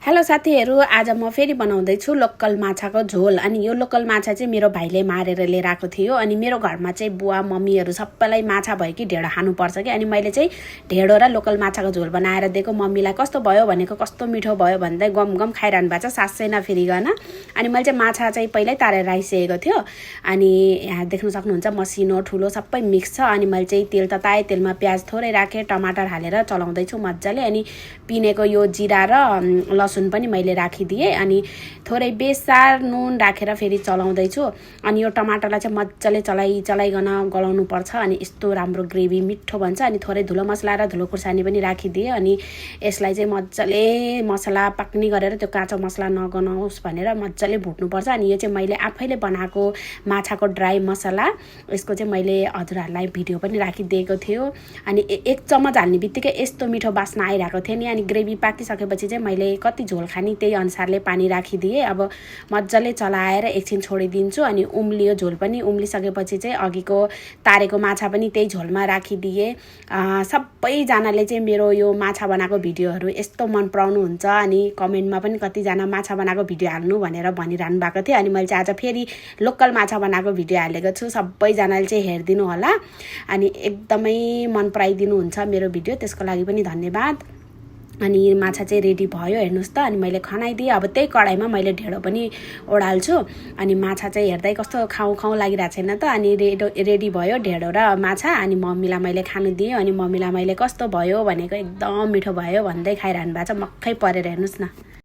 Hello साथीहरु, आज म फेरि बनाउँदै छु लोकल माछाको झोल। अनि यो लोकल माछा चाहिँ मेरो भाइले मारेर लिएर आएको थियो। अनि मेरो घरमा चाहिँ बुवा मम्मीहरु सबैलाई माछा भयो कि ढेडो खानु पर्छ के। अनि मैले चाहिँ ढेडो र लोकल माछाको झोल बनाएर दिएको। मम्मीलाई कस्तो भयो भनेको, कस्तो मिठो भयो भन्दै गम गम खाइरहनु भएको छ सासै नफेरिकन। अनि मैले चाहिँ माछा चाहिँ पहिल्यै तारेर राखिसकेको थियो। अनि यहाँ देख्न सक्नुहुन्छ मसिनो ठुलो सबै मिक्स छ। अनि मैले चाहिँ तेल तताए, तेलमा प्याज थोरै राखे, टमाटर हालेर चलाउँदै छु मज्जाले। अनि पिनेको यो जिरा र लसुन पनि मैले राखिदिए। अनि थोरै बेसार नुन राखेर फेरि चलाउँदै छु। अनि यो टमाटरलाई चाहिँ मज्जाले चलाइकन गलाउनु पर्छ। अनि यस्तो राम्रो ग्रेभी मिठो बन्छ। अनि थोरै धुलो मसला र धुलो खुर्सानी पनि राखिदिए। अनि यसलाई चाहिँ मज्जाले मसला पाक्ने गरेर त्यो काँचो मसला नगनाओस् भनेर मज्जाले भुट्नु पर्छ। अनि यो चाहिँ मैले आफैले बनाएको माछाको ड्राई मसला। यसको चाहिँ मैले हजुरहरुलाई भिडियो पनि राखिदिएको थियो। अनि एक चम्मच हाल्ने बित्तिकै यस्तो मिठो बास्ना आइरहेको थियो नि। अनि ग्रेभी पाकिसकेपछि चाहिँ मैले कति झोल खानी त्यही अनुसारले पानी राखिदिए। अब मज्जाले चलाएर एकछिन छोडिदिन्छु। अनि उम्लियो झोल पनि। उम्लिसकेपछि चाहिँ अघिको तारेको माछा पनि त्यही झोलमा राखिदिए। सबैजनाले चाहिँ मेरो यो माछा बनाएको भिडियोहरू यस्तो मन पराउनुहुन्छ। अनि कमेन्टमा पनि कतिजना माछा बनाएको भिडियो हाल्नु भनेर भनिरहनु भएको थियो। अनि मैले चाहिँ आज फेरि लोकल माछा बनाएको भिडियो हालेको छु। सबैजनाले चाहिँ हेरिदिनु होला। अनि एकदमै मन पराइदिनुहुन्छ मेरो भिडियो, त्यसको लागि पनि धन्यवाद। अनि माछा चाहिँ रेडी भयो, हेर्नुस् त। अनि मैले खनाइदिएँ। अब त्यही कडाईमा मैले ढेडो पनि ओडाल्छु। अनि माछा चाहिँ हेर्दै कस्तो खाउँ लागिरहेको छैन त। अनि रेडी भयो ढेडो र माछा। अनि मम्मीलाई मैले खानु दिएँ। अनि मम्मीलाई मैले कस्तो भयो भनेको, एकदम मिठो भयो भन्दै खाइरहनु भएको छ। मक्खै परेर हेर्नुस् न।